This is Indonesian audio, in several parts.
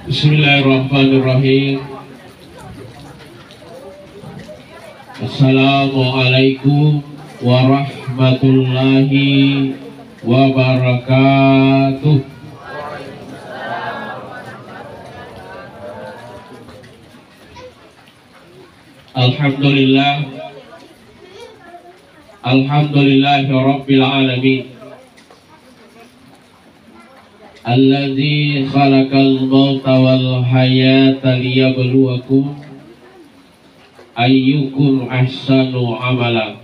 Bismillahirrahmanirrahim. Assalamualaikum warahmatullahi wabarakatuh. Alhamdulillah. Alhamdulillahi rabbil alamin. Alladzi khalaqal mauta wal hayata liyabluwakum ayyukum ahsanu amala.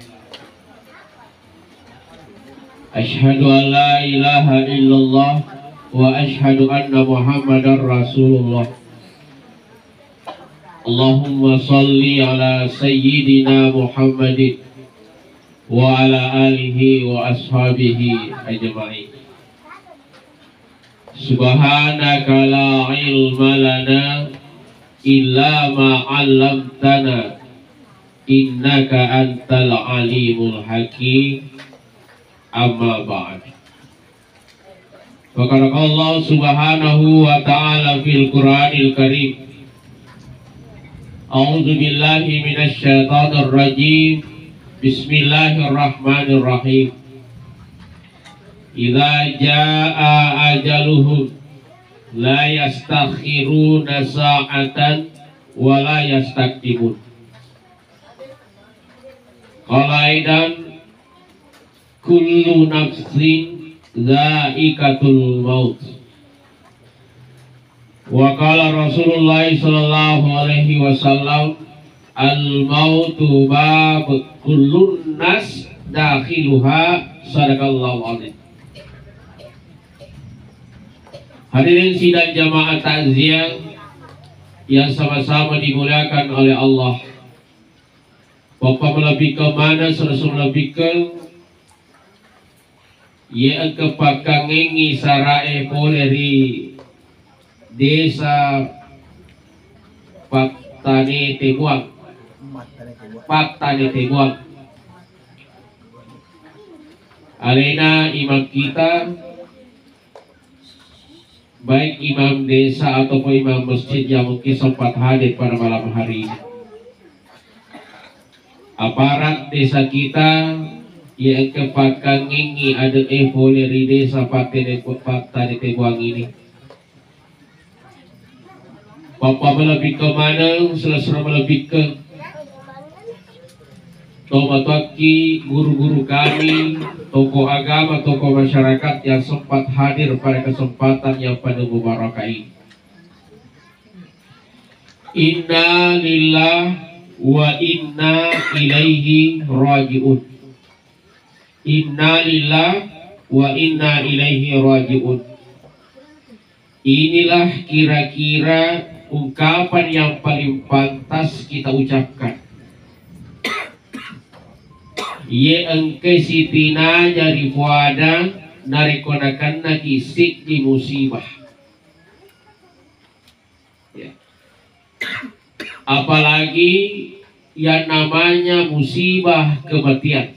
Asyhadu an la ilaha illallah wa asyhadu anna Muhammadar Rasulullah. Allahumma salli ala sayyidina Muhammadin wa ala alihi wa ashabihi ajma'in. Subhanaka la ilma lana illa ma 'allamtana innaka antal alimul hakim. Amma ba'd. Faqala Allah subhanahu wa ta'ala fil Qur'anil Karim. A'udzu billahi minasy syaithanir rajim. Bismillahirrahmanirrahim. Idza jaa ajaluhum la yastakhiruna sa'atan wa la yastaqdimun. Qala aidan kullu nafsin dha'iqatul maut. Wa qala Rasulullah sallallahu alaihi wasallam al mautu bab kullun nas dakhiluha. Sadaqallahu alaihi. Hadirin sidang jamaah takziah yang sama-sama dimuliakan oleh Allah. Bapak melebih ke mana selesai melebih ke ia kepakangengi sarae poleri desa Paktani Tebuang. Paktani Tebuang. Alena imam kita, baik imam desa ataupun imam masjid yang mungkin sempat hadir pada malam hari ini. Aparat desa kita yang kepakangengi ada evoleri desa Paktani Tebuang ini. Bapak melebih ke mana, selesai melebih ke Tobataki, guru-guru kami, tokoh agama, tokoh masyarakat yang sempat hadir pada kesempatan yang pada mubarakah ini. Inna lillah wa inna ilaihi raji'un. Inna lillah wa inna ilaihi raji'un. Inilah kira-kira ungkapan yang paling pantas kita ucapkan. Ye engke sitina jari fuada narikonakan kisik di musibah. Ya. Apalagi yang namanya musibah kematian.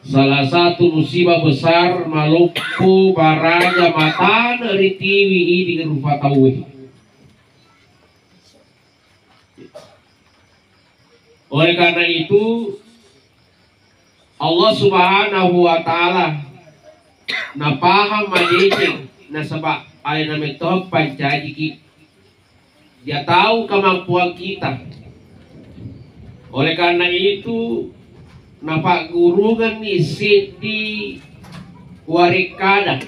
Salah satu musibah besar malumpu baraja mata dari tiwi di rupa tauwe. Oleh karena itu Allah subhanahu wa ta'ala na paham majeceng na sebab ada nama itu pancaji kita. Dia tahu kemampuan kita. Oleh karena itu napa gurungan isi di warikada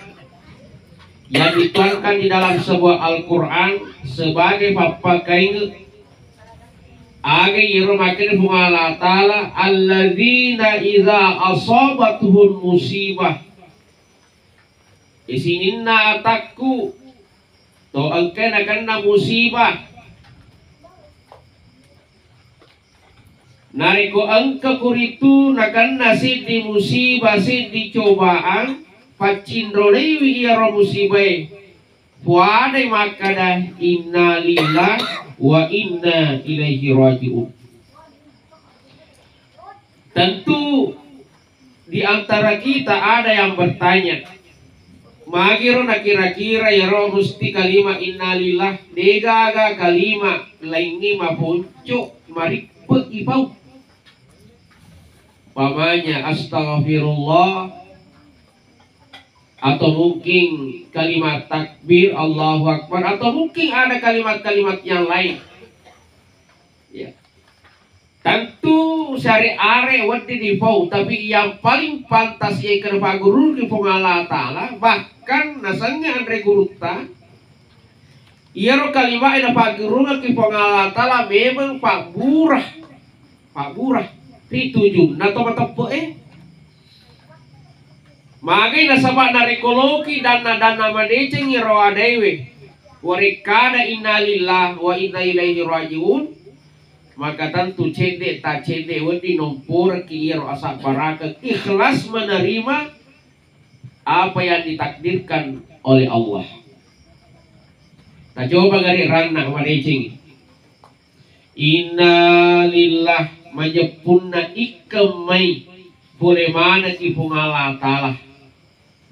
yang dituangkan di dalam sebuah Al-Quran sebagai papakai age iromakin bunga Allah Ta'ala alladzina idza asabatuhum musibah isininna atakku to angke nakanna musibah nariko angka kuritu nakanna sidi musibah sidi cobaan pacindrolewi iro musibah puade makada inna lillah wa inna ilaihi raji'un. Tentu di antara kita ada yang bertanya, Magiro na kira-kira yaro musti kalima innalillah degaga kalima laingi mapunco marikpet ipau. Pamanya astaghfirullah atau mungkin kalimat takbir Allahu Akbar atau mungkin ada kalimat-kalimat yang lain. Ya. Tentu syari wadi di pau, tapi yang paling pantas yang kena Pak Guru di Allah Ta'ala, bahkan nasanya Andre Guruta ia ro kalimat ina Pak Guru di Allah Ta'ala memang Pak Burah ditujung na to matappo magay nasabak na rekologi dan na madeceng iro adewe warikada inna lillah wa inna ilaihi rajiun. Maka tentu cede tak cede wedi nompur ki iro asak baraka ikhlas menerima apa yang ditakdirkan oleh Allah. Nah coba gari rana madeceng inna lillah majepunna ikamai boleh mana ki Allah Ta'ala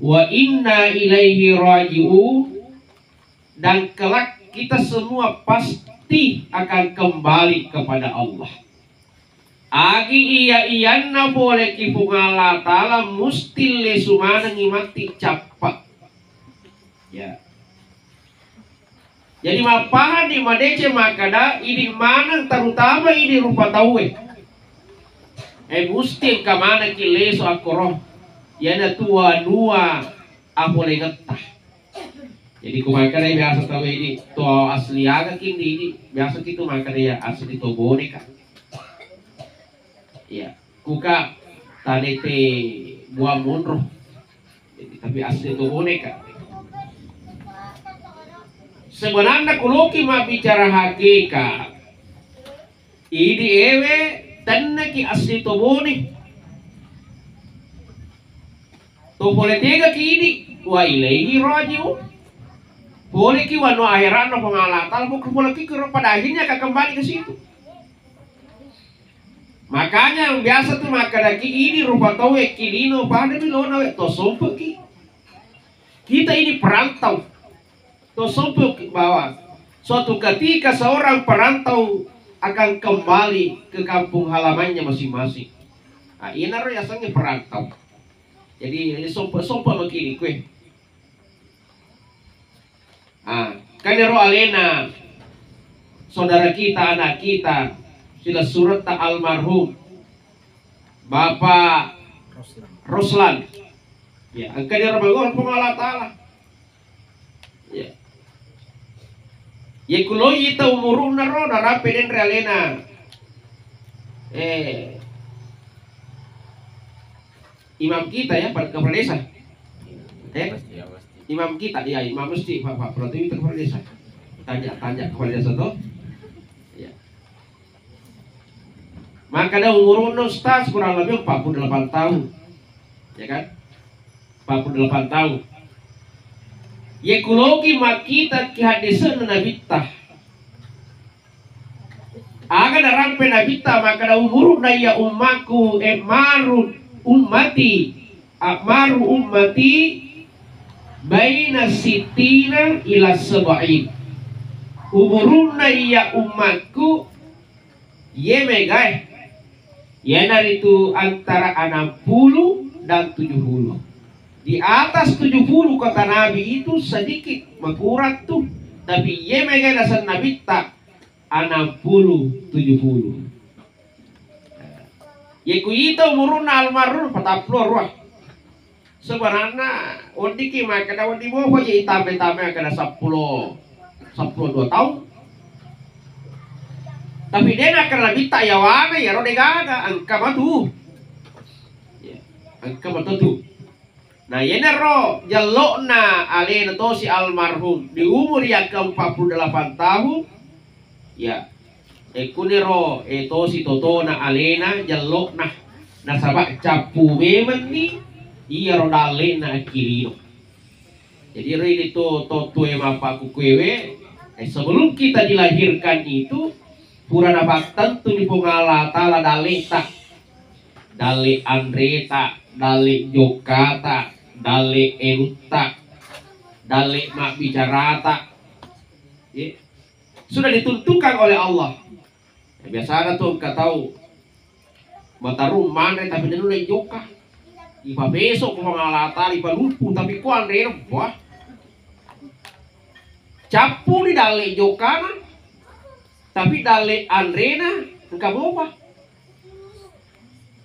wa inna ilaihi raji'un, dan kelak kita semua pasti akan kembali kepada Allah. Agi iyanna boleh ki Allah Ta'ala musti le sumana ngimati capat ya. Jadi mapahan di madece makada ini mana terutama ini rupa tawe musti kamana ki leso akoroh yana tua nua apole ngetah. Jadi kumakana biasa tahu ini to asli aga kini ini biasa gitu makana ya asli to boneka. Ya, kuka tanete buah munro. Jadi tapi asli to boneka. Sebenarnya kuloki mah bicara hakikat. Ini ewe tanna ki asli to boni to politika ki ini wa ilaihi raji'un boleh ki wano akhiran no pengalatal bukan boleh ki pada akhirnya akan kembali ke situ. Makanya yang biasa tuh makadaki ini rupa tawe kilino pada bilona to sompo ki kita ini perantau to sompo bahwa suatu ketika seorang perantau akan kembali ke kampung halamannya masing-masing. Nah, ini naro yasangnya perantau. Jadi ini sompa begini kue. Kan naro alena saudara kita, anak kita, sila surat ta almarhum Bapak Roslan. Ya, angka naro bagol Allah Ta'ala. Ya. Ya kulo ita umurun naro narape den realena imam kita ya kepala desa imam kita ya imam mesti Pak Pratiwi kepala desa tanya kepala desa tuh ya. Maka ada umurun ustaz kurang lebih 48 tahun ya kan 48 tahun. Ya kulogi makita ki hadisa nabita. Aga darampe nabita maka da umuru na ya ummaku maru ummati baina sitina ila sab'in. Umuruna ya umatku ye megai. Yenar itu antara 60 dan 70. Di atas 70 kata Nabi itu sedikit makurat tuh, tapi ye mega dasar Nabi tak 60 70. Ye kuita muruna almarhum 40 ruah. Sebenarnya ondiki maka da ondi mo ye itame-tame kada 10 2 tahun. Tapi dia nak Nabi tak yawana ya rode gaga angka matu. Ya, angka matu tuh. Nah ini roh jalokna alena to si almarhum di umur yang ke-48 tahun ya ekunero to si totona alena jalokna nasabak capu memang ni iya ro dalena kirino. Jadi ini to tue mapaku kwewe sebelum kita dilahirkan itu pura dapat tentu di Allah Ta'ala daleta dale Andreta dale Jokata dale Eruta Dalek mak bicara tak. Ya. Sudah ditentukan oleh Allah. Ya, biasa ada tuh kau tahu mata rumah tapi dulu lagi joka. Ipa besok kau mengalata, ipa lupu tapi kau andre wah. Capu di dalek joka na, tapi dalek andrena engkau boba.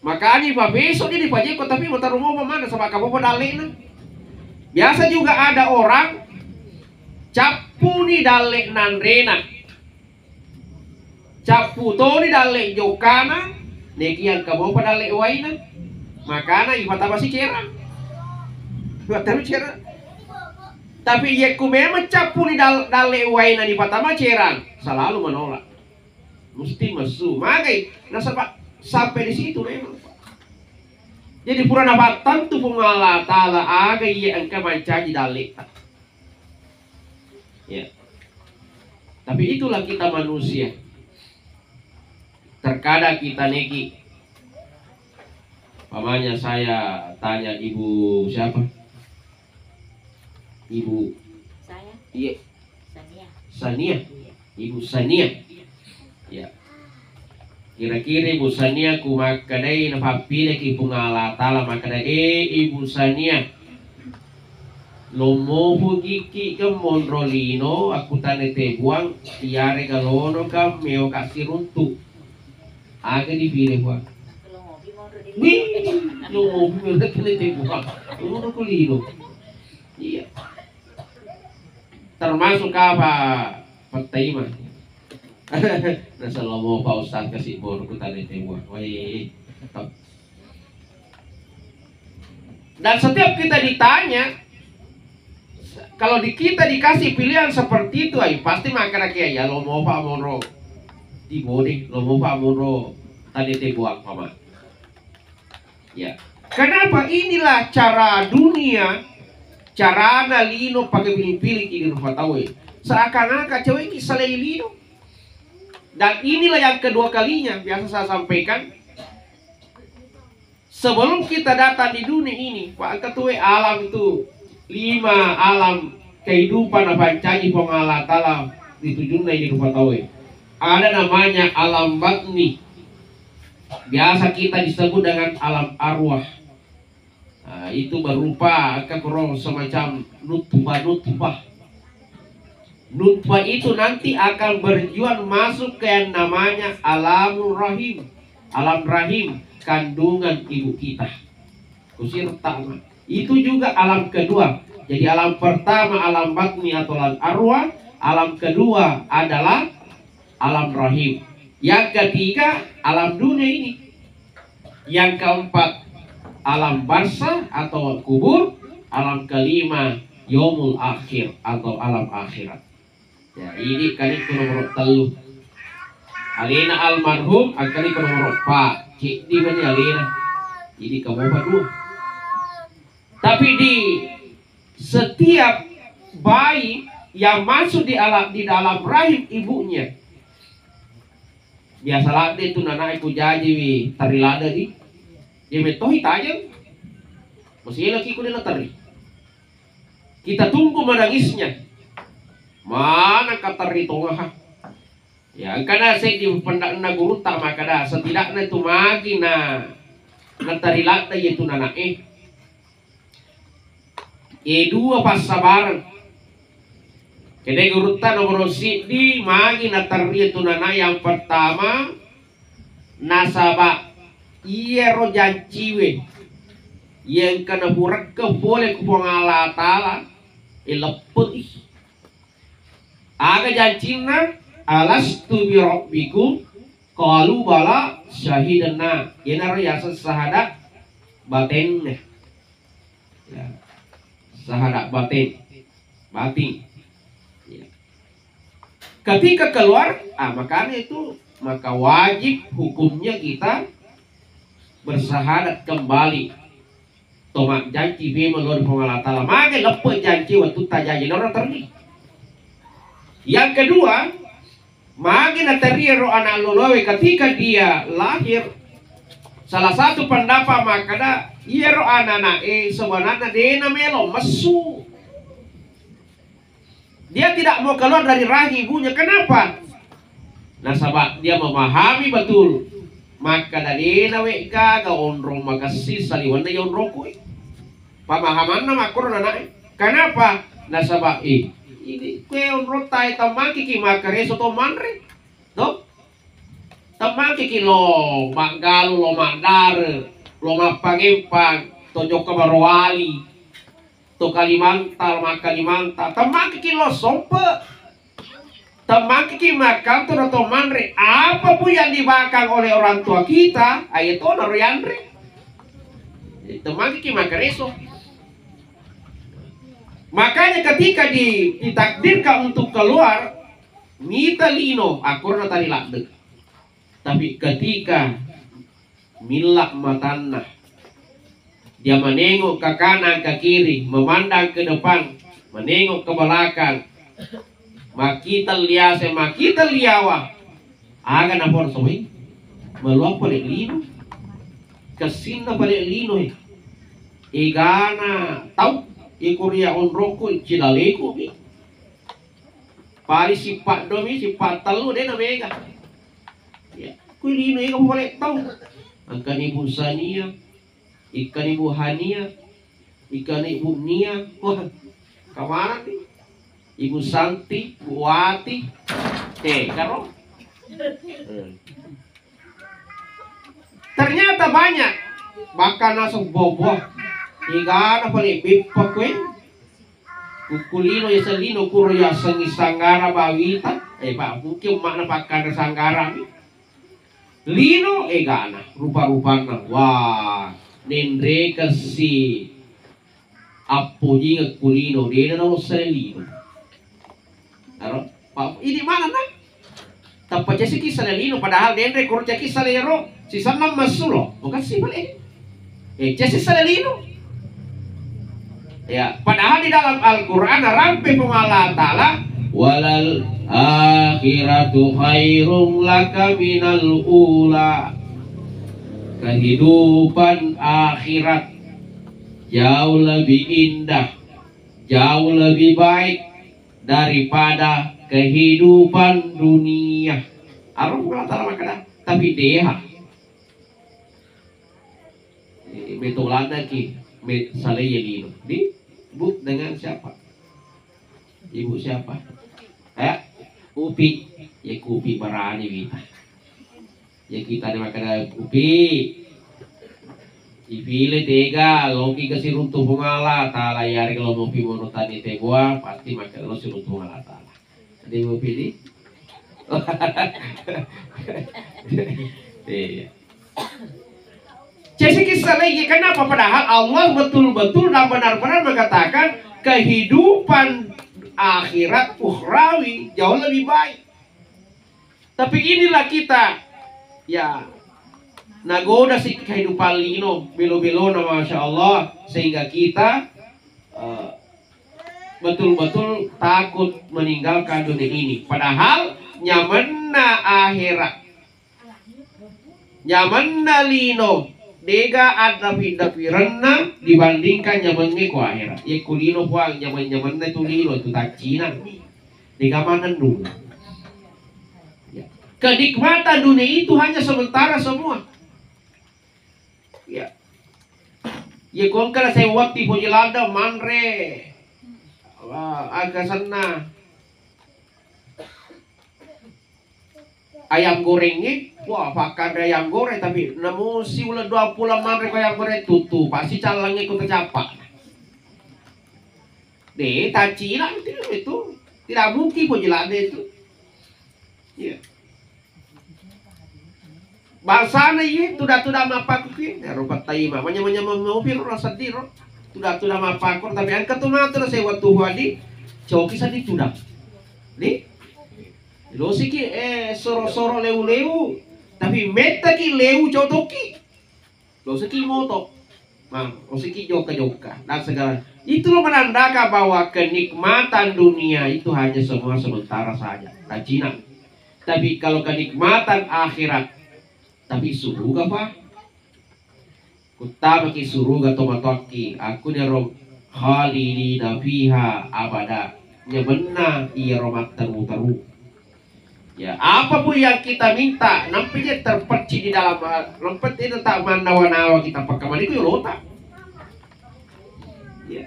Makanya ipa besok dia dipajeko tapi mata rumah mana sama kau boba dalek na. Biasa juga ada orang capu ni dalek nandrena, capu to ni dalek jokana, nekian kabo pa dalek waina, makana ifata masih cerang, ifata cerang. Tapi ye kumema capu ni dalek waina ni fatama cerang, selalu menolak, mesti mesu, magai nasaba sampai di situ memang. Jadi pura nabatan tu pengala tala aga ye angka mancaji dalek. Ya. Tapi itulah kita manusia. Terkadang kita neki. Pamannya saya tanya ibu siapa? Ibu saya. Iya. Sania. Sania. Ibu Sania. Ya. Kira-kira Ibu Sania ku makadai na papile ki pungala tala makadai Ibu Sania. Lomo giki ke monrolino aku tane te buang tiare galono kam meo kasih runtuh. Aga dipilih buang. Kalau ngopi mau di Lomo meo tane te buang. Lomo kulino. Iya. Termasuk apa? Petai mah. Nasa lomo pa ustaz kasih bor ku tane te buang. Woi. Dan setiap kita ditanya, kalau kita dikasih pilihan seperti itu, ayo pasti makan lagi ya. Lo mau pak moro di bodi, lo mau pak moro tadi tebuak mama. Ya, kenapa inilah cara dunia, cara nalino pakai pilih-pilih ini rupa tahu. Seakan-akan cewek ini selai lino. Dan inilah yang kedua kalinya biasa saya sampaikan. Sebelum kita datang di dunia ini, Pak Ketua alam itu 5 alam kehidupan apa canggih pengalatala ditujunna di rupa tahu. Ada namanya alam batni. Biasa kita disebut dengan alam arwah. Nah, itu berupa semacam nutfah. Nutfah itu nanti akan berjuang masuk ke yang namanya alamul rahim. Alam rahim, kandungan ibu kita. Kusir pertama. Itu juga alam kedua. Jadi alam pertama alam batni atau alam arwah. Alam kedua adalah alam rahim. Yang ketiga alam dunia ini. Yang keempat alam barzah atau kubur. Alam kelima yaumul akhir atau alam akhirat. Ya, ini kali ke nomor 3. Alina almarhum kali ke nomor 4. Cik di mana alina? Ini kamu 2. Tapi di setiap bayi yang masuk di dalam rahim ibunya, biasalah itu nana iku jaji tarilada di dia metohi tajam masih lagi kuda teri. Kita tunggu menangisnya. Mana kata ritongah? Ya, karena saya di pendak na guru tak makada setidaknya itu magi na tarilada itu nana dua pas sabaran. Kedai gurutan nomor sidi magi natari itu nana yang pertama nasaba iya rojan ciwe yang kena burak ke boleh kupongala tala ileput aga jancina alastu bi rabbikum qalu bala syahidna yenaro yasa sahada batin ya sahada batin ya. Ketika keluar makanya itu maka wajib hukumnya kita bersahadat kembali tomak janji bima lor pengalatala maka lepas janji waktu tajaji orang terni. Yang kedua, magina teriero anak lolowe ketika dia lahir. Salah satu pendapat makada iero anak sebenarnya dia melo mesu. Dia tidak mau keluar dari rahim ibunya. Kenapa? Nah, sebab dia memahami betul. Maka dari nawe gaga onrong makasih saliwan na yon rokoi. Pemahaman na makro na nae. Kenapa? Nah, sebab ini kue onrong tay tamaki ki makareso to manre. No? Tamaki ki lo magalu lo mandar lo mapangempang to joko marwali to Kalimantan Kalimantan tamaki ki lo sompe tamaki ki makam to to manre apa pun yang dibakang oleh orang tua kita ayo to naro yanre tamaki ki makareso. Makanya ketika ditakdirkan untuk keluar mita lino akur na tadi lakdek. Tapi ketika milak matanah, dia menengok ke kanan ke kiri, memandang ke depan, menengok ke belakang, makita liase, makita liawa, aga na por soy, meluap balik lino, kesin na balik lino, igana tau, ikuria onroko, cidaleko, pari sifat domi, sifat telu deh na mega. Ya, kulino ikan boleh tahu. Ikan ibu Sania, ikan ibu Hania, ikan ibu Nia. Wah, kemana nih? Ibu Santi, Bu Wati. Karo. Ternyata banyak. Bahkan nasuk boboh. Ikan apa nih? Bipak kue. Kukulino ya selino kuro ya sengi sanggara bawita. Pak, mungkin makna pakai sanggara nih. Lino egana rupa-rupana wah nendre kasi apo jinga kulino dia na lino. Aro pak ini mana nak? Tapos si kisah lino padahal nendre kurang kisah lero si sana masulo bukan si balik. Si lino. Ya padahal di dalam Al-Quran rampe pemala ta'ala walal akhiratu khairum laka minal ula. Kehidupan akhirat jauh lebih indah, jauh lebih baik daripada kehidupan dunia. Arung mengatakan makanya tapi dia betulan lagi salaya lino di bu dengan siapa? Ibu siapa? Upi, ya kupi berani kita. Ya kita ni makan upi. Ipile tega, loki kasi runtuh pungala, tala yari kalau upi monotan ite gua pasti makan lo si runtuh pungala tala. Jadi upi di. Jadi kisah lagi kenapa? Padahal Allah betul-betul dan benar-benar mengatakan kehidupan akhirat ukhrawi jauh lebih baik. Tapi inilah kita ya nagoda si kehidupan lino bilo-bilo na masya Allah sehingga kita betul-betul takut meninggalkan dunia ini. Padahal nyamanna akhirat, nyamanna lino dega ada pirenna dibandingkan nyamannya ku akhirat. Ya kulino puang nyaman itu lino itu tak Cina. Dega mana dulu. Ya. Kenikmatan dunia itu hanya sementara semua. Ya. Ya kung kala saya waktu pujilada manre. Agak sana. Ayam gorengnya, wah pakai ayam goreng tapi namun si ulah 20 manre ayam goreng tutu pasti calangnya ikut tercapak. Deh, Cina itu tidak mungkin pujilada itu. Ya. Bahasana ini tudah mapak itu ya rupat taima manya mobil rasa diro tudah mapak tapi an ketuna terus saya waktu wadi coki sadi tudah nih lo siki soro leu tapi meta ki leu cotoki lo siki moto lo siki joka dan segala itu lo menandakan bahwa kenikmatan dunia itu hanya semua sementara saja Cina. Tapi kalau kenikmatan akhirat tapi suruga pa kutama ki suruga tomatoki aku ni rom khalidina fiha abada nya benar iya romat taru. Ya, apapun yang kita minta, nampaknya terpercik di dalam lempet itu tak manawa-nawa kita pakai itu lota. Ya.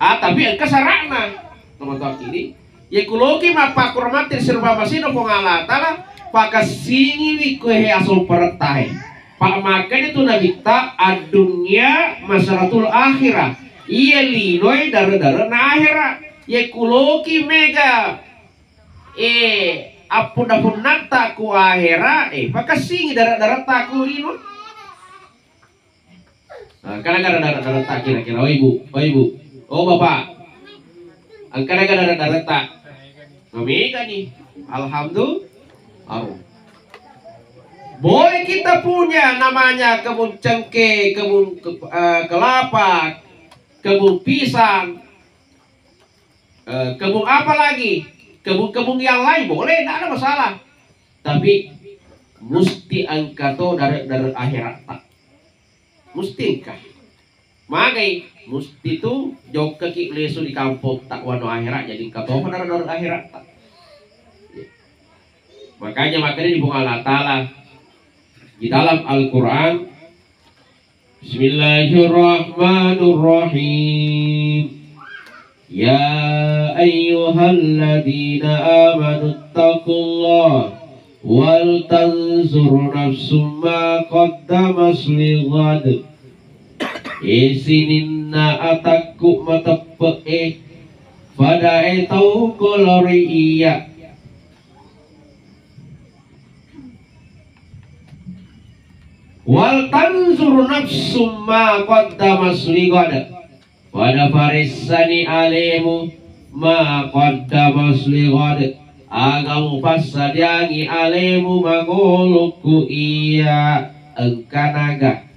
Tapi kesarana teman-teman ini, ya kuloki mapa kurmatir serba masino pengala tala pakasingi wikuhe asal pertai. Pak makan itu nabita adunya masyaratul akhirah. Iya linoi dara-dara na akhirat. Ya kuloki mega apun nata ku ahera pakasing darat taku lino kadang-kadang darat tak kira-kira oh ibu oh bapak kadang-kadang darat tak mega nih alhamdulillah boleh kita punya namanya kebun cengkeh, kebun kelapa, kebun pisang, kebun apa lagi, kebun-kebun yang lain boleh, tidak ada masalah. Tapi mesti angkato dari akhirat tak, mesti kah? Magai mesti tu jauh kaki lesu di kampung tak wano akhirat jadi kato dari akhirat tak. Makanya di bunga Allah Ta'ala di dalam Al-Quran, Bismillahirrahmanirrahim. Ya ayyuhalladzina amanu taqullaha wal tanzur nafsum ma qaddamat lighad. Isininna atakku matappe pada etau kolori iya. Wal tanzur nafsum ma qaddamat lighad. Pada farisani alemu ma qaddamas lighad agam fasadiangi alemu magoluku iya engkanaga.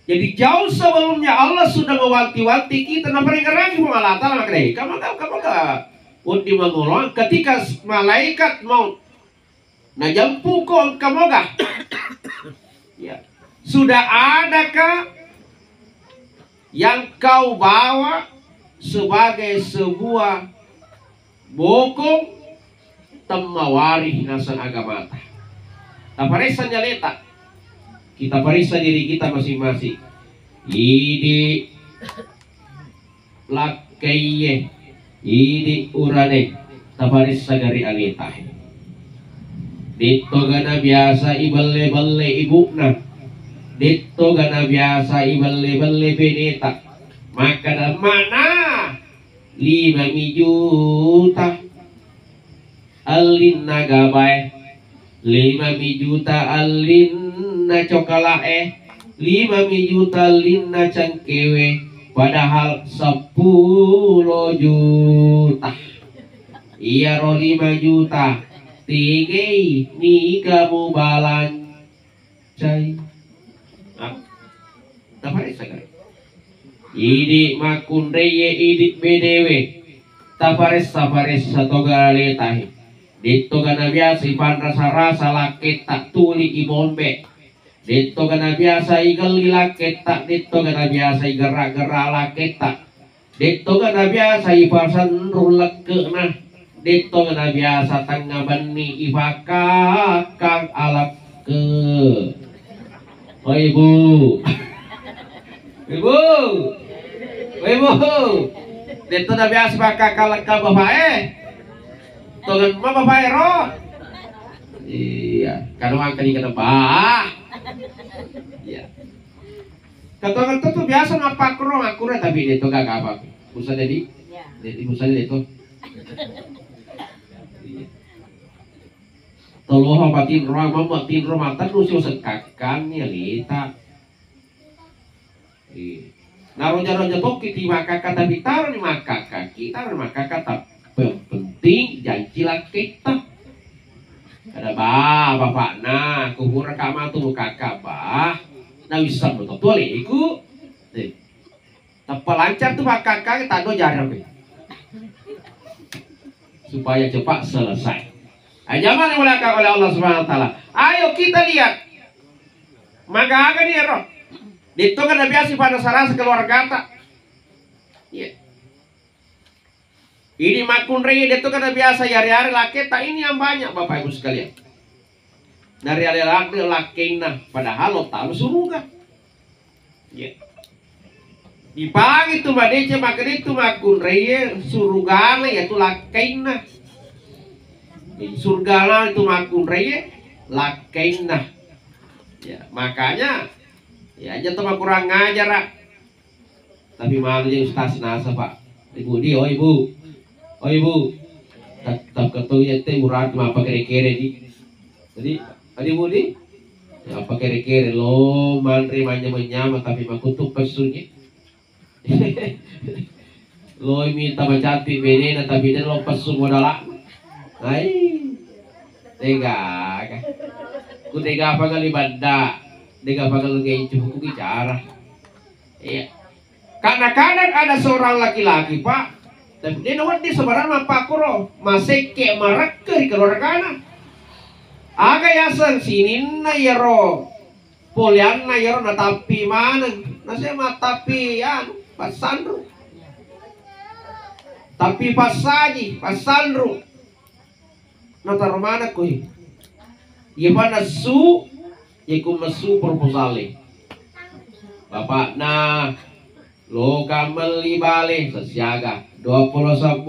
Jadi jauh sebelumnya Allah sudah mewanti-wanti kita na peringarangi Allah Ta'ala maknai kamu undi mangulong ketika malaikat mau na jampu ko kamoga ya sudah adakah yang kau bawa sebagai sebuah bokong temawari nasan agama taparesa nyaleta kita parisa diri kita masing-masing ini lakaiye ini urane taparisa dari aleta dito gana biasa ibale-bale ibukna dito gana biasa ibale-bale beneta maka dan mana 5 juta alin nagabay 5 juta alin na cokalae 5 juta alin na cangkewe padahal 10 juta iya ro 5 juta tigay ni kamu balancay dapat sekali. Idi makundeye idi bedewe. Tapares satu gale tahi. Dito kana biasa ipan rasa laket tak tuli ibombe. Dito kana biasa igali laket tak dito kana biasa igera-gera laket tak. Dito kana biasa ipasan rulek na. Dito kana biasa tangga bani ibakakang alak ke. Oh ibu. Ibu, dito na biasa makakalag ka babae. Tungan mo babae ro. Iya, kanuang kani ka na ba? Iya. Katungan to biasa mapakro aku na tapi dito gagapa. Busa dedi? Dedi busa dito. Toloh patin romatan usio sekakan ya lita. Naroja-roja toki di makaka tapi taruh di makaka kita makaka penting janjilah kita ada bapak na kuhura kama tu kakak bah na bisa betul tuh iku tapi lancar tuh makaka kita do jarang supaya cepat selesai. Zaman yang dimuliakan oleh Allah Subhanahu Wa Taala. Ayo kita lihat maka akan dia roh. Dito kan biasa pada sarang sekeluarga tak. Ya. Ini makun reye itu kan biasa hari-hari laki tak ini yang banyak Bapak Ibu sekalian. Dari hari-hari laki nah padahal lo tahu surga. Ya. Di pagi itu badece makan itu makun reye surga ya itu laki nah. Di surga lah itu makun reye laki nah. Ya, makanya ya aja teman kurang ngajar Pak. Tapi malu yang ustaz nasa Pak. Ibu di, oh ibu, tak ketuanya teh urat apa kere-kere di. Jadi, ibu di, ya apa kere-kere lo mandri menyama tapi makutuk pesunya. Lo minta mencantik benena tapi dia lo pesu modal. Ai, tega, ku tega apa kali banda, tega apa kali kayak cukup bicara. Iya. Kadang-kadang ada seorang laki-laki Pak, tapi dia nawat di sebarang apa kuro, masih kayak marak ke keluarga. Aga yasan sini na yaro, polian na yaro na tapi mana, nasi matapi ya, pasandro, tapi pasaji, pasandro, natar mana koi, iya mana su, iku masu proposale, bapak nah. Lo kameli balik sesiaga 20.000.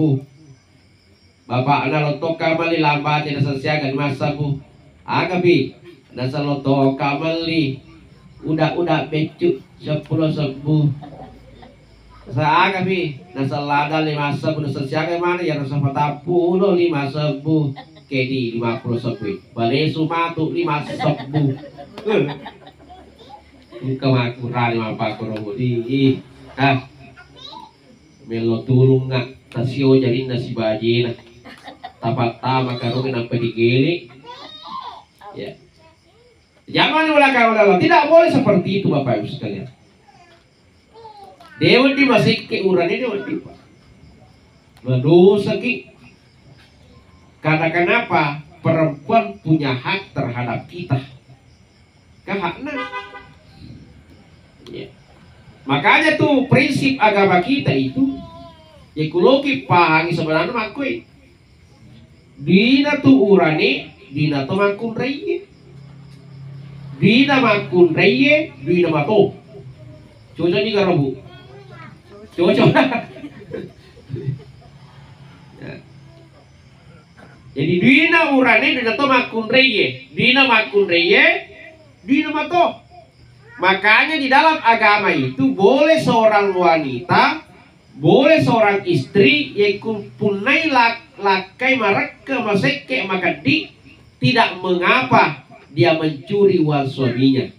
Bapak ana loto kameli lambat na sesiaga 5.000. Agabi nasa loto kameli udah becuk 10.000. Sa agabi nasa lada 5.000 na sesiaga mana ya nasa patapu 5.000 kedi 50.000. Bale sumatu 5.000. Ikaw makurali mapakuro di. Melo tulung nga tasio jadi nasi baji na tapat tama karungin ang padigili ya jangan wala ka tidak boleh seperti itu Bapak Ibu sekalian. Dewa di masih ke urani dewa di Pak mendosa ki karena kenapa perempuan punya hak terhadap kita hakna ya. Makanya tuh prinsip agama kita itu ekologi pahangi sebenarnya makui dina tuh urane dina tuh makun reye dina makun reye dina mato cocok nih karo bu cocok. Ya. Jadi dina urane dina tuh makun reye dina mato. Makanya di dalam agama itu boleh seorang wanita, boleh seorang istri yang punai lakai mareke maseke maka tidak mengapa dia mencuri uang suaminya.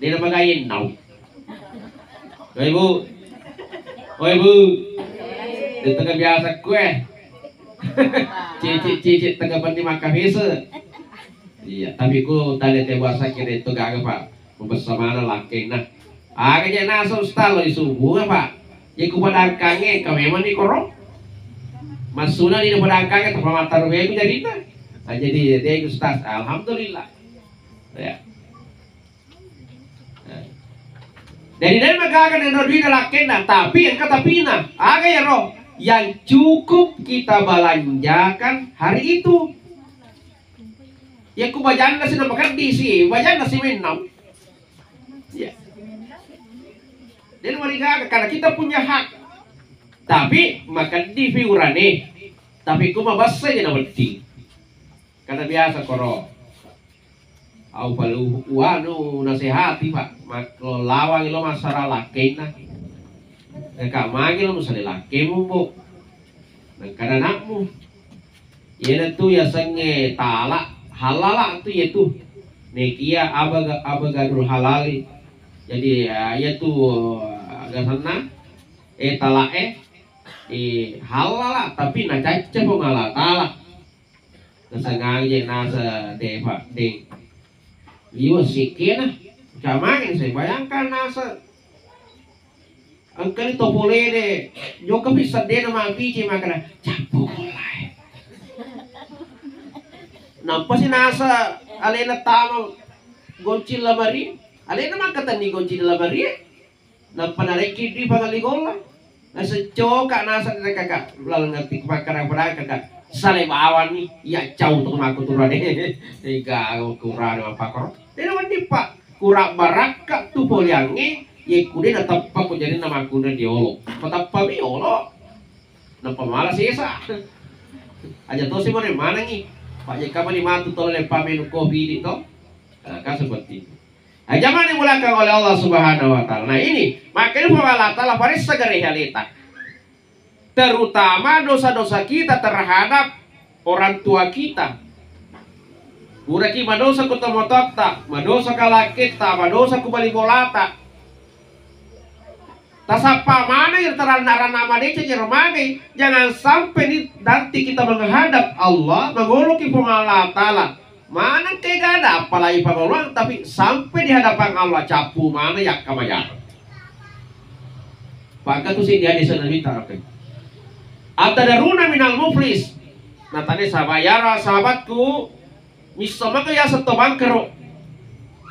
Dia nama gayen nau. Oh ibu, di tengah biasa kue, cicit tengah pendi makan biasa. Iya, tapi ku tadi bahasa kira itu gak apa. Bersama laki nah agaknya nasa ustaz lo disubuh Pak ya ku padangkange kau memang di korong masuna di padangkange tanpa mata rupiah itu jadi nah jadi dia ustaz alhamdulillah ya dari maka akan yang rodina laki nah tapi yang kata pina agak ya roh yang cukup kita belanjakan hari itu ya ku bacaan nasi nama kan diisi bacaan nasi minum. Ya. Dan mereka karena kita punya hak, tapi makan di figurane, tapi kuma basa aja penting. Karena biasa koro, au palu wanu nasihati Pak, maklo lawang lo masalah laki na, kak magi lo masalah laki mu bu, dan karena anakmu, ya tu ya senge talak halala tu ya tu, nekia abagadul halali. Jadi ya tuh agak sana talae halala tapi na caca po ngala talak nasa ngaji nasa deva ding liwa sikina kamangin saya bayangkan nasa ang kalito pulene yo ka bisa de na mapiji makana chapo kulay nampa si nasa alena tama goncil lamari alena naman kata ni gonji la Maria na panariki di pangaligola Secoka nasa kakak lalu ngerti kebakaran pada kakak saleh bawan ni ya jauh tu aku turun tiga kurang apa kor dia mandi pak kurang barakat tu poliangi ye kude na tappa ko jadi nama kude diolo patappa biolo na pamalas esa aja to si mana ni pak je kamu di matu tolong pamenu kopi itu kan seperti itu. Nah, zaman dimulakan oleh Allah Subhanahu wa taala. Nah, ini makanya Allah taala faris segera realita. Terutama dosa-dosa kita terhadap orang tua kita. Uraki madosa ku tomotota, madosa kalakita, madosa ku balibolata. Tasapa mana yang teranaran nama dia nyermani. Jangan sampai nanti kita menghadap Allah, menguluki Allah taala. Mana tidak ada apalagi penguluan, tapi sampai di hadapan Allah capu mana yang kamayar. Maka tu sih dia di sana minta apa? Atadaruna minal muflis. Nah tadi sabayara sahabatku, misama kaya satu bangkero.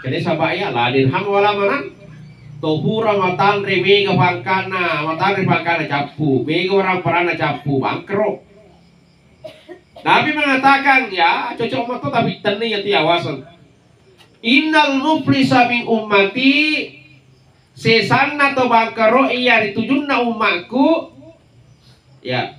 Jadi sabaya lah dirham wala mana? Tohura matan remega pangkana, matan pangkana capu, mega orang perana capu bangkero. Nabi mengatakan ya cocok mata tapi teni ya tiawasan. Innal muflisa min ummati sesanna to bangkero iya ditujunna umatku ya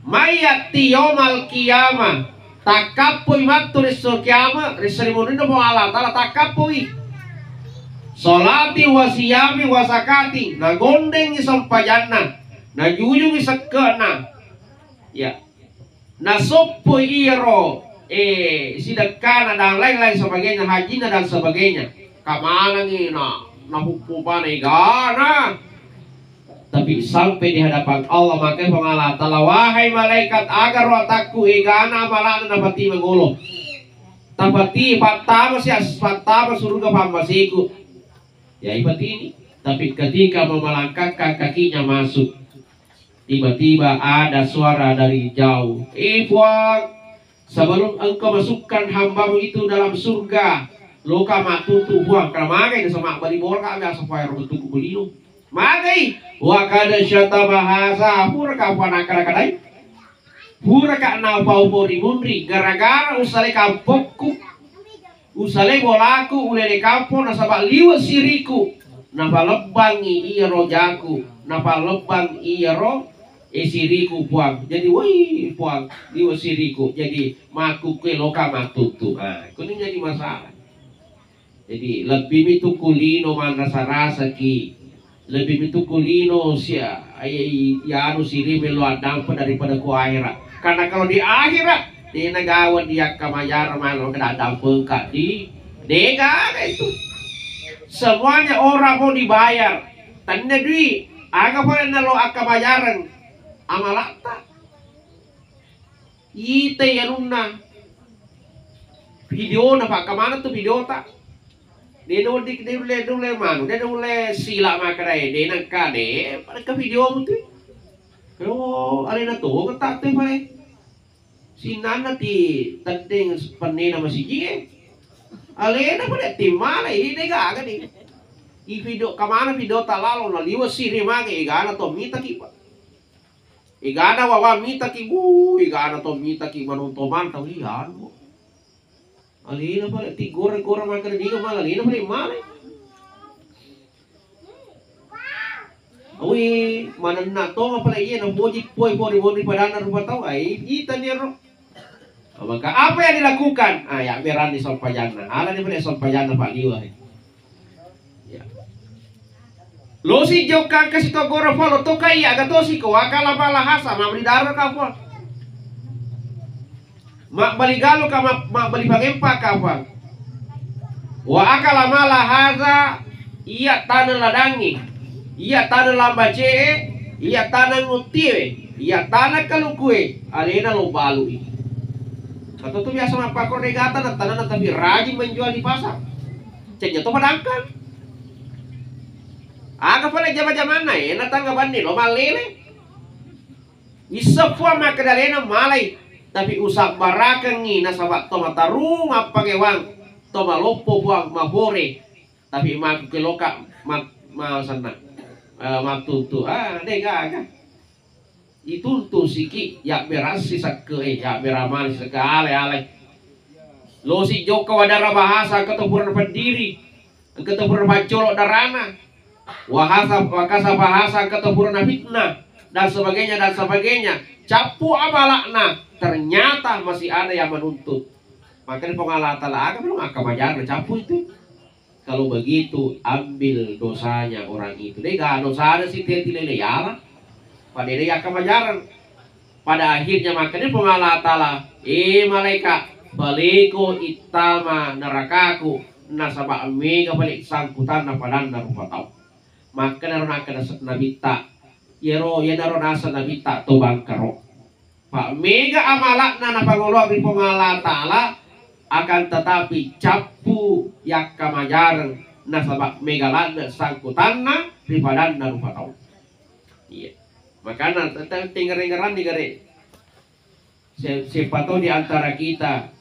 mayati yaumal qiyamah takapui matu risul qiyamah risrimunina mo Allah taala takapui salati wa siyami wa sakati na gondeng isampajanna na jujung isakana ya na sopo iro sidakana dan lain-lain sebagainya haji dan sebagainya kamana nih na hukuman gana tapi sampai di hadapan Allah maka pengalat taala wahai malaikat agar watakku igana malana napati mengulo tapati patama si asfatama surga pamasiku ya ipati ini tapi ketika memelangkahkan kakinya masuk tiba-tiba ada suara dari jauh Ikhwan sebelum engkau masukkan hambamu itu dalam surga loka matutu buang keramagai sama bari bol kami supaya rubutu kulino magai wa kada syata bahasa pura ka panakara kadai pura ka na pau pori munri gara-gara usale kampokku usale bolaku ulele kampo na sabak liwa siriku na palebangi iya rojaku na palebang iya ro siriku puang jadi woi puang liwa siriku jadi maku ke loka matutu kuning jadi masalah. Jadi lebih itu kulino man rasa-rasa ki lebih itu kulino sia ya anu siri melo adang daripada ku akhirat karena kalau di akhirat di negara dia kamayar mana kena adang pengkat di negara itu semuanya orang mau dibayar tanda duit aga pala nalo akabayaran amalata ite yanuna video na pak kamana tuh video tak dia dulu manu dia dulu sila makarai dia nak kade pada ke video mu tu kalau ada na tu ketak tu pare sinana ti tadeng panena masih je alena pada timala ini ga ni i video kamana video talalo na liwa siri mage igana to mita ki igana wawa mita ki igana to mita ki manuntoman tau iyan mo alina pala ti gora makan diga malah alina pala male awi mananna to pala iya na boji poi padana rupa tau ai ita niro maka apa yang dilakukan ya berani sampayana ala ni pala sampayana pak liwa ya lo si jokan kasi to gora pala to kai aga to si ko akala pala hasa mabri daro ka po mak baligalo ka mak bali pangempa ka pa wa akala mala haza iya tanah ladangi iya tanah lambace iya tanah ngutiwe iya tanah kalukue arena lo balu atau tuh biasa mah pakor negata na tanah tapi rajin menjual di pasar cenya to padangkan aga pala jama-jama na natanggapan ni lo malele isa po makadalena malay tapi usak barakan ni nasa waktu mata rumah pakai wang toma lopo buang mabore tapi mak keloka mak sana matutu dega ituntu siki ya berasi sakke ya beramal sekale ale lo si joko wadara bahasa ketupuran pendiri ketupuran pacolok darana wakasa bahasa ketupuran fitnah dan sebagainya capu abalakna ternyata masih ada yang menuntut. Makanya pengalatan agak belum akan bajar capu itu. Kalau begitu ambil dosanya orang itu. Dia gak dosa ada sih tidak ya. Pada dia akan bajaran. Pada akhirnya makanya pengalatan malaikat baliko itama nerakaku nasabah mega balik sangkutan napadan rupa tau. Makanya naron nabita yero naron asa nabita to bangkaro. Pak mega amalakna napangolok di pengalatan akan tetapi capu yak kamajar nasabak megalanda sangkutanna ripadanna rupa tau. Iya. Makanya tetap tinggal-tinggalan di gare. Siapa tahu di antara kita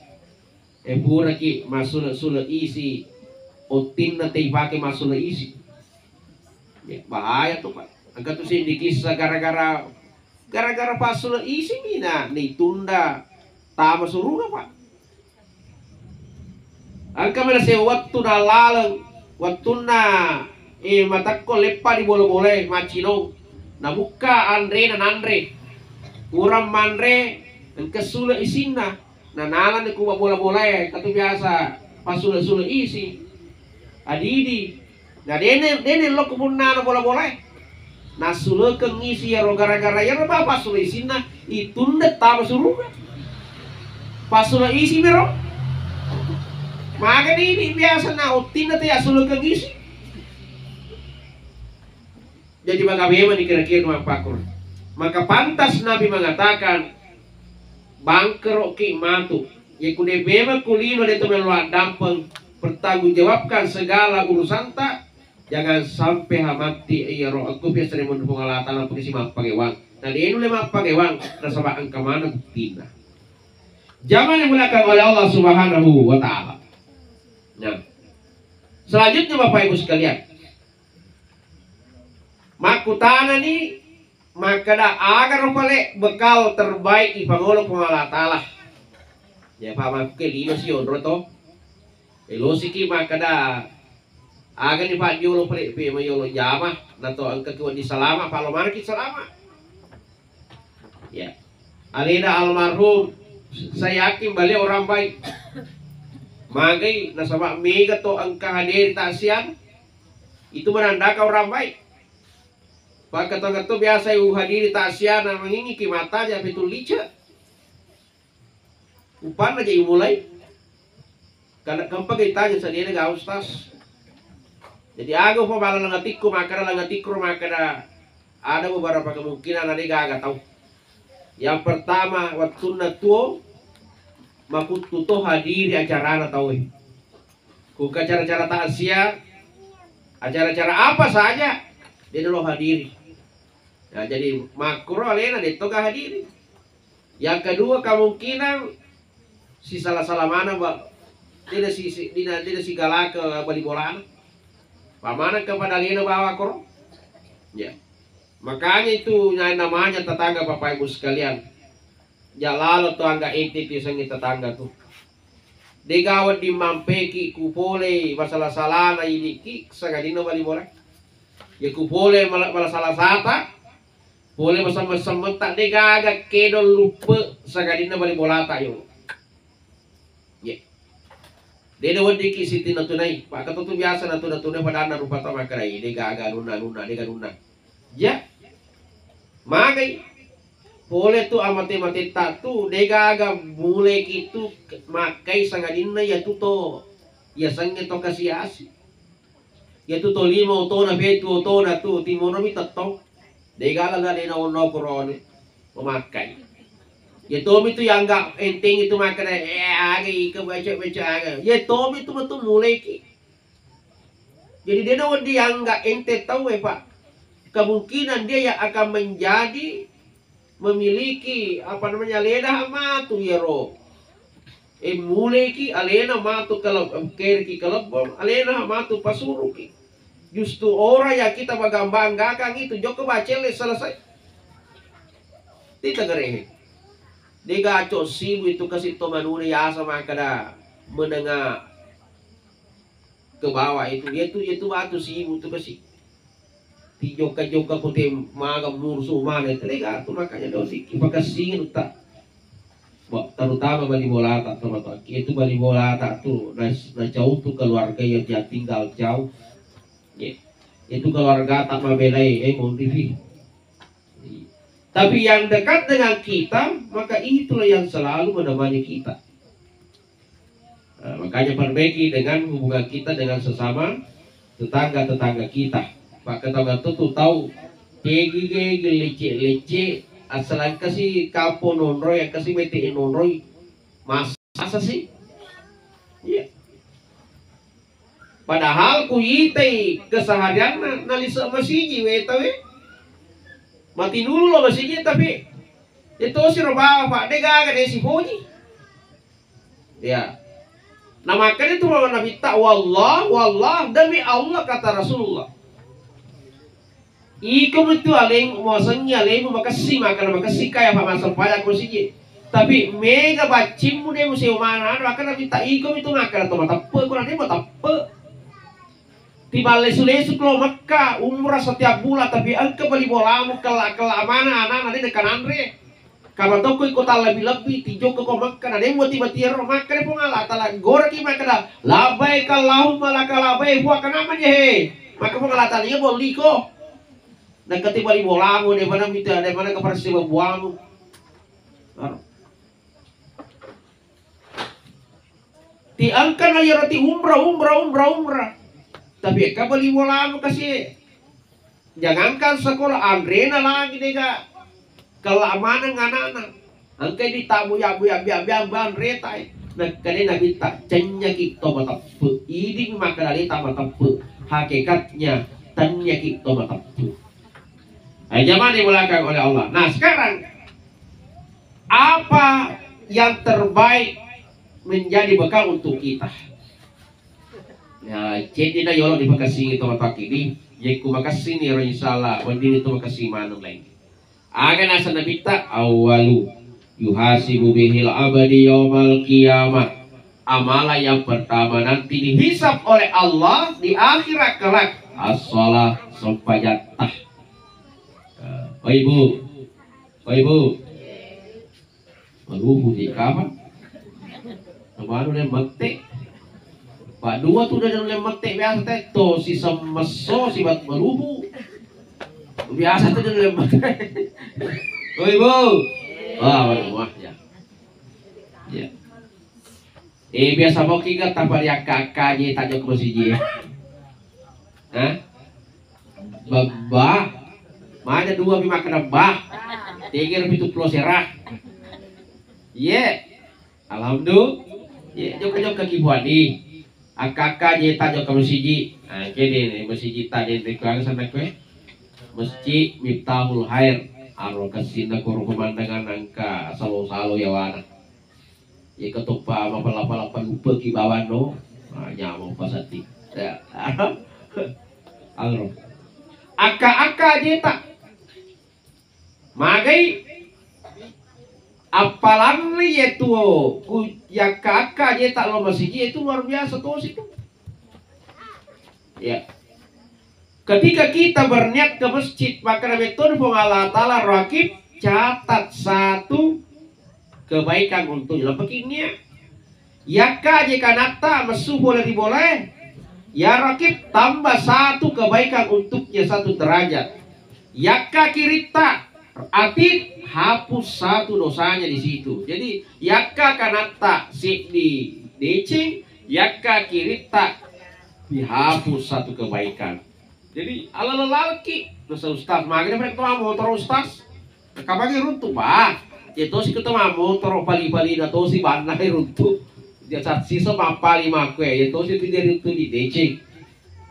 pura ki masuk isi otin nanti pakai masuk isi. Ya, bahaya tuh Pak. Angkat tuh sih dikisah gara-gara pasul isi mina nih tunda tama suruh Pak. Angka mana se waktu na lalang waktu na matakko lepa di boleh macino na buka Andre kurang mandre kesula isinna na nalan ku bola katu biasa pasula isi adidi na dene lo kumunna na bola na sula ngisi ya gara-gara ya ba pasula isinna itunda tama suruh pasula isi mero. Maka ini biasa na utin na tayo sulog kang isi. Jadi maka memang dikira-kira mga pakor. Maka pantas Nabi mengatakan bangkero ki matu. Ya kude bema kulino dito meluat dampeng pertanggungjawabkan segala urusan tak. Jangan sampai hamati iya roh aku biasa ni mun pengalatan lang pagisi mapagewang. Na di inu le mapagewang nasa ba ang kamana buktina. Jangan yang mulakan oleh Allah Subhanahu wa taala. Nah, selanjutnya Bapak Ibu sekalian, makutana nih maka dah agar pale bekal terbaik di pangolong pengalatala. Ya Pak Maku lino si ondro to, elosiki maka dah agar ni Pak Yolo pale pe mayolo jama, nato angkat kuat di salama, kalau mana kita salama. Ya, alina almarhum saya yakin balik orang baik. Magai nasaba mega to ang kahadir tasian itu menandakan orang baik. Pak kata biasa yung hadiri tasian na mangingi kimata aja betul lica. Upan aja mulai. Karena kampa kita aja sadira ga ustas. Jadi ako pa bala langatikko maka ada beberapa kemungkinan ada gak tahu. Yang pertama waktu na tuo makututo hadiri acara na tahu. Kung acara-acara tasya, acara-acara apa saja dia dulu hadiri. Ya, jadi makro alena dito ka hadiri. Yang kedua kemungkinan si salah mana tidak si galaka bali bolaan. Pamana kepada alena bawa koro. Ya. Makanya itu namanya tetangga Bapak Ibu sekalian. Ya lalu tuh angga inti pisang tetangga tuh. Degawat di mampeki kupole masalah na ini ki sagadino bali bola. Ya kupole masalah sata. Boleh masam-masam tak degaga kedol lupa sagadino bali bola ta yo. Ya. Dede wadi ki siti natunai. Pak katu biasa natunai padana rupa ta makarai degaga nuna dega. Ya. Magai boleh tuh amate tak tuh degaga mulai gitu makai sangadina ya tuh to ya sange to kasiasi ya tuh to limo to na betu to na tuh timono mi tatto degaga ga na ono korone memakai ya to mi tuh yang enggak enteng itu makanya agi ke baca aga ya to mi tuh betul mulai ki jadi dia nawadi yang enggak ente tahu Pak kemungkinan dia yang akan menjadi memiliki apa namanya lena matu ya ro mulai ki alena matu kalau kerki kalau alena matu pasuruki Justru orang yang kita banggakan itu joko bacele selesai. Tidak gerehe. Dia gaco sibu itu kasih tomanune ya sama kada menengah ke bawah itu batu sibu itu kasih. Ti joka putih magam mursu mana itu lega tu makanya dosi ipakasingin tak. Terutama bali bola tak teman-teman. Itu bali bola tak tuh na jauh tuh keluarga yang dia tinggal jauh. Itu keluarga tak mabelai mau TV. Tapi yang dekat dengan kita, maka itulah yang selalu menemani kita. Nah, makanya perbaiki dengan hubungan kita dengan sesama tetangga-tetangga kita. Maka tetangga itu tahu gigi lece asalan kasih kapo nonroy yang kasih bete nonroy masa sih? Iya. Padahal ku ite keseharian nalisa masiji wetawe mati dulu lo masiji tapi itu si roba pak dega gak si puji ya. Nah makanya itu Nabi tak wallah demi Allah kata Rasulullah. Ikaw itu aling mosanya aling makasih kaya pak masal payah ku siji. Tapi mega bacim mu deh musim mana maka Nabi tak ikaw itu ngakar atau matape kurang dia matape. Tiba-tiba kalau Mekah umrah setiap bulan tapi engkau beli bolamu kelak mana anak nanti dekat Andre. Kalau toko kota lebih tijo ke Mekah ada yang buat tiba-tiba Mekah ni pengalat talah goreng kita kena labai kalau malah labai buat kenamanya he maka pengalat dia boleh kok. Dan ketika beli bolamu di mana minta di mana kepersi buamu. Tiangkan aja roti umrah. Tapi kabali bola mo kasi jangankan sekolah Andrena lagi deh kak kelamanan anak-anak angkai ditamu ya retai nah kanina kita cenya kita matapu iding makadali matapu hakikatnya tanya kita matapu zaman dimulakan oleh Allah. Nah sekarang apa yang terbaik menjadi bekal untuk kita? Ya, jadi na yolo di makasih itu mata kini, yeku makasih ni ro insyaallah, wandi itu makasih manung lagi. Aga nasa nabita awalu yuhasibu bihil abadi yaumal qiyamah. Amalan yang pertama nanti dihisab oleh Allah di akhirat kelak as-shalah sampai jatah. Oh ibu, maluhu di kamar, baru dia metik. Pak dua tuh udah mulai metik biasa teh to si semeso si bat merubu biasa tuh udah mulai metik. Oh ibu, wah ya. Biasa mau kita tanpa dia kakaknya tak jauh masjid. Babah, mana dua bima kena bah, tiga itu pulau serah. Alhamdulillah. Jauh kaki buani. Akak je tajo ke masjid. Jadi masjid tadi dikuang sana kue. Masjid Miftahul Khair. Aro kasina ko pemandangan angka salo ya wana. Ye ketupa mapalapalapan lupa ki bawan no. Nyamong pasati. Ya. Aro. Aka je tak. Magai apalan itu ya kakak dia tak lo masih itu luar biasa tuh situ ya. Ketika kita berniat ke masjid maka metode Allah Ta'ala rakib catat satu kebaikan untuk jalan begini ya kak jika nata mesu boleh ya rakib tambah satu kebaikan untuknya satu derajat ya kak kirita arti hapus satu dosanya di situ. Jadi yakka kanata si di decing, yakka kirita dihapus satu kebaikan. Jadi ala lalaki dosa ustaz magna mereka tuh motor ustaz. Kapagi runtuh pak. Itu si ketemu motor pali-pali na to si banai runtuh. Dia saat sisa mapali makwe. Itu si tidak runtuh di decing.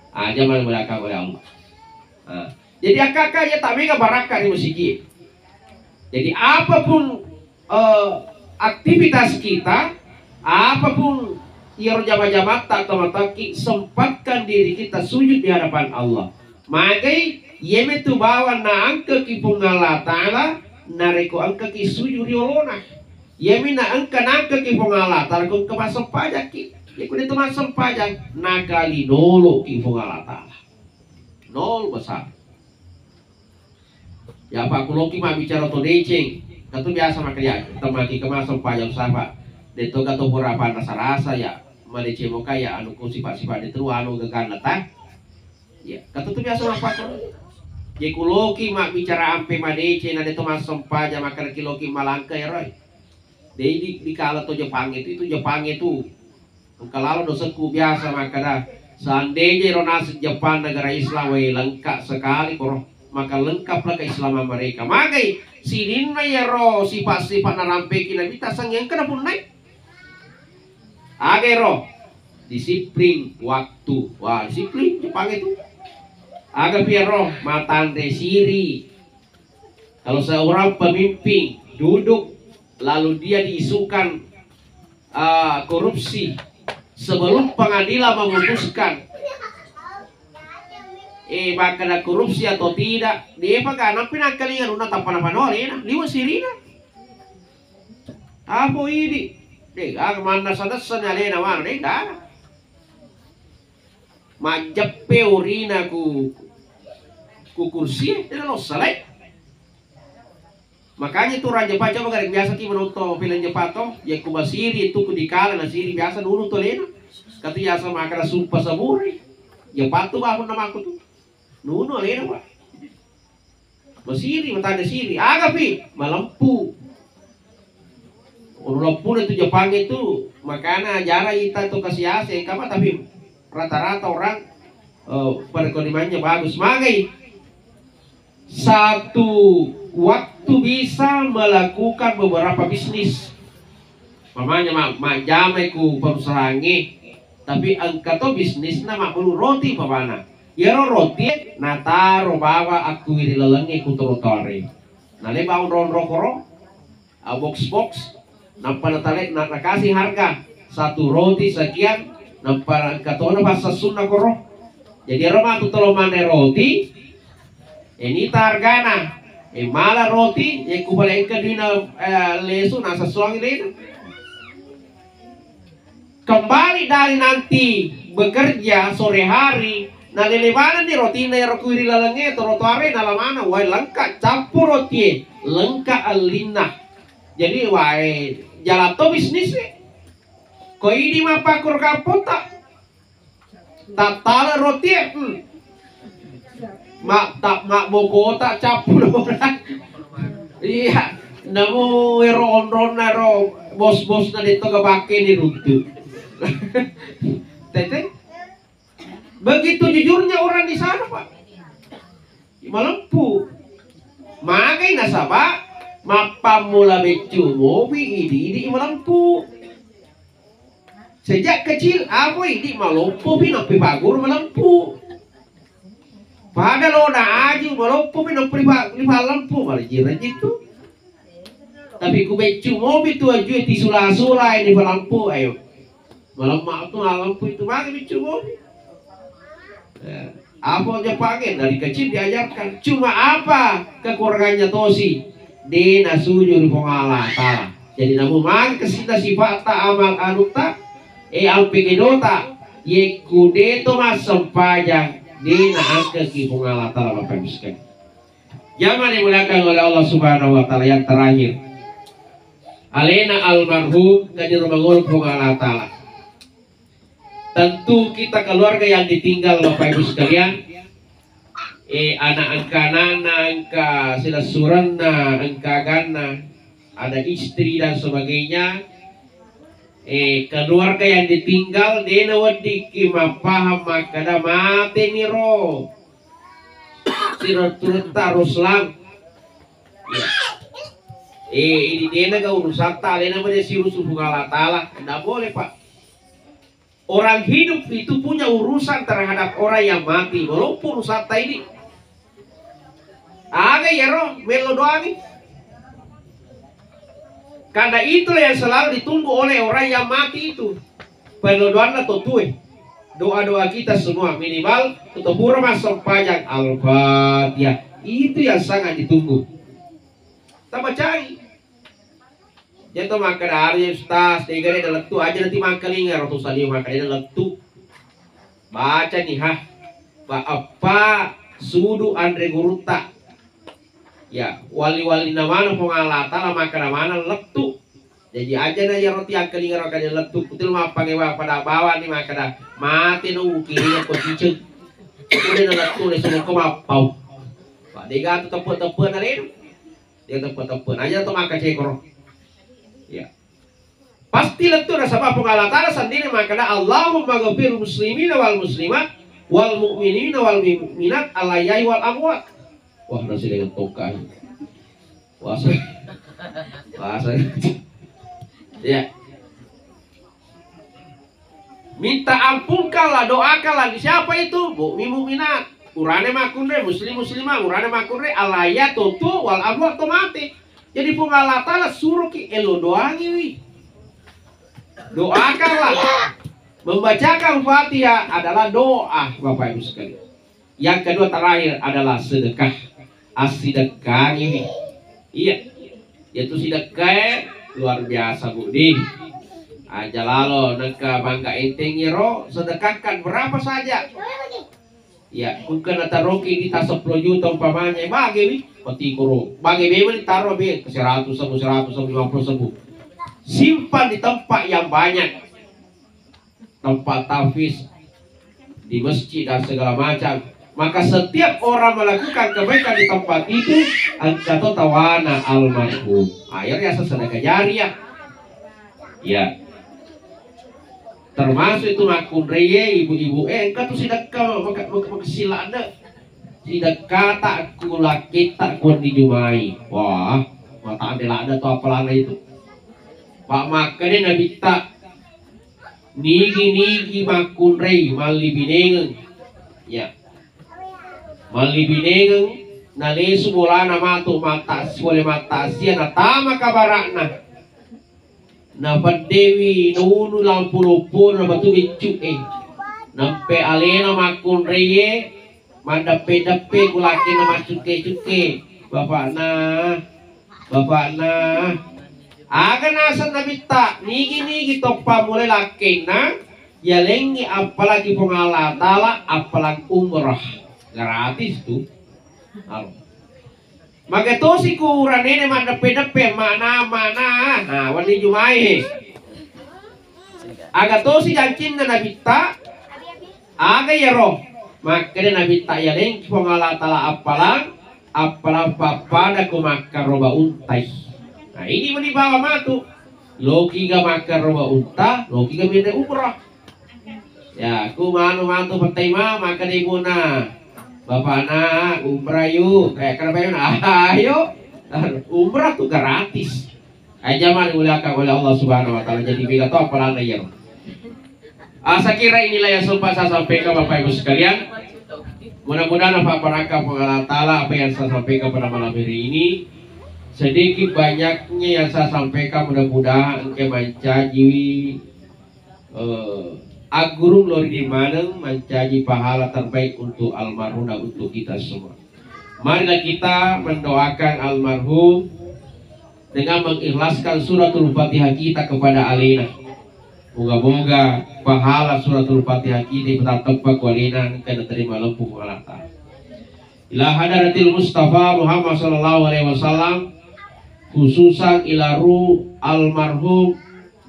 Aja malah belakang oleh Allah. Jadi akak ya tak mega barakah di masjid. Jadi apapun aktivitas kita, apapun Iro jama-jama tak tamataki sempatkan diri kita sujud di hadapan Allah. Magai yeme tu bawa na angka ki pungala ta'ala nareko angka ki sujud riolona. Yeme na angka ki pungala ta'ala kung kemasam pajak ki. Ya kuda masam pajak nakali nolo ki pungala ta'ala. Nol besar. Ya Pak Kuloki mah bicara to deceng. Katu biasa makanya temaki kemasam pajak sama. Deto gato berapa rasa-rasa ya. Malece mo kaya anu ko sifat-sifat itu anu gegana ta. Ya, kata tu biasa apa tu? Ye kuloki mak bicara ampe madece na deto masam paja makan kiloki malangka ya roy. Di kala to Jepang itu Jepang itu. Kalau dosaku biasa makada seandainya ronas Jepang negara Islam lengkap sekali koro maka lengkaplah keislaman mereka. Magai sidin na ya ro sifat-sifat narampe kila bita sang yang kena pun naik. Agero disiplin waktu. Wah, disiplin Jepang itu. Aga piero matan desiri. Kalau seorang pemimpin duduk lalu dia diisukan korupsi sebelum pengadilan memutuskan bakal ada korupsi atau tidak, dia pakai anak pinakalingan una tanpa panolena liwa sirina. Apa ini? Dega mana sadasan alena mana dega. Majappe urina ku kursi dia lo selai. Makanya itu raja paca bagai biasa ki menonton film Jepato, ya kubasiri itu kudikala na siri biasa dulu to lena. Kata ya sama akara sumpah saburi. Jepato ba nama aku tuh. Nuno lena ba. Masiri mata ada siri, agapi malampu. Walaupun itu Jepang itu makanya ajaran kita tuh kasih ase kama tapi rata-rata orang perekonomiannya bagus. Magai satu waktu bisa melakukan beberapa bisnis. Mamanya mak jamai ku perusahaannya tapi angka to bisnis nama perlu roti pamana. Ya roti nataro bawa aku di lelengi ku trotore. Nale bawa ron box nampak natale nakasih harga satu roti sekian nampak katona bahasa Sunda koro. Jadi rumah tu tolong mana roti ini targana malah roti yang kubalik ke dina lesu nasa suang ini kembali dari nanti bekerja sore hari na lelebanan di roti na rokuri lalangnya trotoare dalam mana wah lengkap campur roti lengkap alina. Jadi wah jalato bisnis kau ini mah pakur kapota tatala roti mak boko tak capur orang iya namu ron naro bos na dito kabake ni rutu tete begitu jujurnya orang di sana Pak malempu magai nasaba mapamula becu mobi idi malempu sejak kecil apa idi malompo pinapi bagur malempu pada lo na aja malompo pinapi lampu malah jiran itu tapi ku becu mobi tu aja di sula ini malempu ayo malam mak tu lampu itu magai becu mobi apa aja pakai dari kecil diajarkan cuma apa kekurangannya tosi di nasujud pengala tala jadi namun mang kesita sifat ta amal anukta alpegedota ye kudeto mas sempajang di naangke ki pengala tala bapak miskin zaman dimulakan oleh Allah Subhanahu wa taala yang terakhir alena almarhum kadir mangul pengala tala. Tentu kita keluarga yang ditinggal Bapak Ibu sekalian anak angka sila surana angka gana ada istri dan sebagainya keluarga yang ditinggal dena wadi kima paham makada mati niro sira turut tarus lang ini dena ga urusan tala namanya siru subhanallah taala tidak boleh Pak. Orang hidup itu punya urusan terhadap orang yang mati. Walaupun urusan ini ada ya roh melo doa nih. Karena itulah yang selalu ditunggu oleh orang yang mati itu. Pelodoan atau tuh doa-doa kita semua minimal untuk purma sepanjang Al-Fatihah. Itu yang sangat ditunggu. Tambah cari. Jadi makan hari ustaz, tiga ada letu aja nanti makan ini ratu salih makan ada letu. Baca nih apa sudu Andre Guruta. Ya wali-wali namanya pengalatan makan mana letu. Jadi aja na ya roti yang kelingar akan letu. Betul mah pakai pada bawah nih makan mati nunggu kirinya posisi. Kemudian letu nih semua kemapau. Pak Dega tuh tepuk-tepuk nari. Dia tepuk-tepuk aja tuh makan cekor. Ya. Pasti letu rasa apa pengalatan sendiri makanya Allahumma ghafir muslimin wal muslimat wal mu'minin wal mu'minat alayai wal amwat. Wah nasi dengan tokai. Wasa. Ya. Minta ampunkanlah, doakanlah siapa itu? Mukmin mukminat. Urane makunre muslim muslimah, urane makunre alayat tutu wal amwat mati. Jadi pengalatan suruh ki elo doangi wi. Doakanlah. Membacakan Fatihah adalah doa Bapak Ibu sekalian. Yang kedua terakhir adalah sedekah. As-sedekah ini. Iya. Yaitu sedekah luar biasa Budi. Aja lalu neka bangga enteng iro sedekahkan berapa saja. Ya, bukan taruki di tas 10 juta umpamanya bagi wi, peti kuro. Bagi bebel ditaruh be ke 100 sebu 100 sebu 50 sebu. Simpan di tempat yang banyak. Tempat tahfiz di masjid dan segala macam. Maka setiap orang melakukan kebaikan di tempat itu angkata tawana almarhum. Akhirnya sedekah jariah. Ya. Termasuk itu makunreye ibu-ibu engkau tuh sedekah maka sila ada sedekah tak kula kita kun dijumai. Wah, mata ada tuh apalah itu. Pak makanya nabi tak nigi makunrei mali binengen. Ya. Mali binengen nalesu bola nama tu mata boleh mata sia na tama kabarakna. Na padewi nunu lampu-lampu na batu bicuk nampe alena makun reye mandape-dape kulaki na masuke-suke bapak na aga nasan na bita nigi topa mulai laki na yalengi apalagi pengalatala apalagi umrah gratis tuh. Maka to si kuran ini mandape-dape mana nah wani jumai aga to si jancin na nabita aga ya roh maka nabita ya leng pengalatala apalang papada kumakar roba untai. Nah ini manibawa matu loki ga makar roba unta loki ga beda umrah ya ku manu matu patay maka di muna Bapak anak umrah yuk kayak kenapa yuk ayo umrah tuh gratis aja mah dimuliakan oleh Allah Subhanahu Wa Taala jadi bila tuh apalah ya. Saya kira inilah yang sempat saya sampaikan Bapak Ibu sekalian. Mudah-mudahan Bapak Baraka Allah Taala apa yang saya sampaikan pada malam hari ini sedikit banyaknya yang saya sampaikan mudah-mudahan engke mancaji Agurung lori di mana mencaji pahala terbaik untuk almarhum dan untuk kita semua. Marilah kita mendoakan almarhum dengan mengikhlaskan suratul Fatihah kita kepada Alina. Moga-moga pahala suratul Fatihah kita benar tempat walina kena terima lempuh Allah Ta'ala. Ila hadaratil Mustafa Muhammad sallallahu alaihi wasallam khususan ilaru almarhum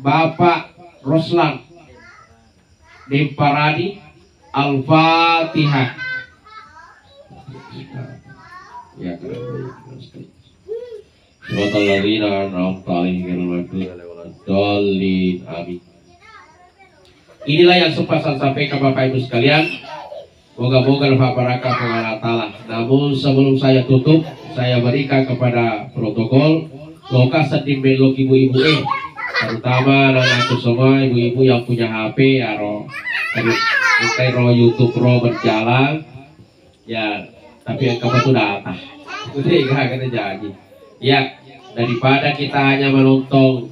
Bapak Roslan Demparadi Al-Fatihah. Ya kan. Suratul ladzina an'amta alaihim ghairil maghdubi amin. Inilah yang sempat saya sampaikan Bapak Ibu sekalian. Moga-moga Bapak Baraka Allah Ta'ala. Namun sebelum saya tutup, saya berikan kepada protokol lokasi di melok ibu-ibu terutama anak-anakku semua ibu-ibu yang punya HP ya YouTube Pro berjalan ya tapi kamu tuh datang udah gak jadi ya daripada kita hanya menonton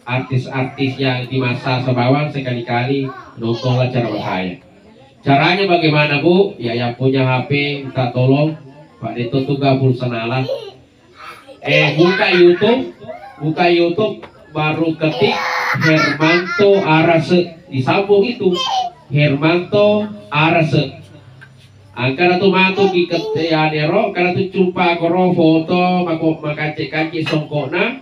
artis-artis yang di masa sebawang sekali-kali nonton acara saya. Caranya bagaimana Bu? Ya yang punya HP minta tolong Pak Dito tuh gabung senalan. Buka YouTube baru ketik Hermanto Arase, disambung itu Hermanto Arase. Angkara tu matu ikat ya nero, karena tu jumpa koro foto maka cek songkona,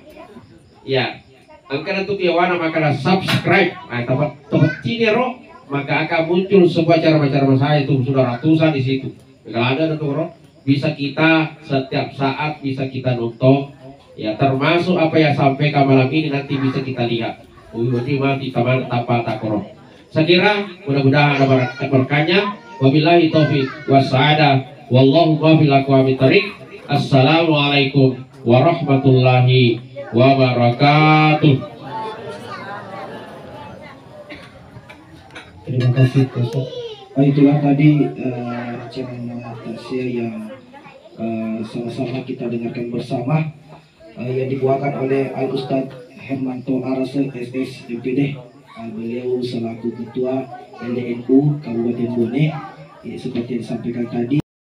ya. Angkara tu kiawana maka subscribe, tempat cinero, maka akan muncul sebuah cara-cara saya itu sudah ratusan di situ. Kalau ada tuh koro, bisa kita setiap saat bisa kita nonton, ya termasuk apa yang sampai ke malam ini nanti bisa kita lihat. Berarti mati kamar tanpa takoro. Saya kira mudah-mudahan ada berkahnya. Wabillahi taufiq wassadah. Wallahu muwaffiq aqwamit thoriq. Assalamualaikum warahmatullahi wabarakatuh. Terima kasih Ustaz. Itulah tadi ceramah tausiah yang sama-sama kita dengarkan bersama yang dibawakan oleh Al Ustaz Hermanto Arase SS MPD. Beliau selaku Ketua LDNU Kabupaten Bone. Seperti yang disampaikan tadi,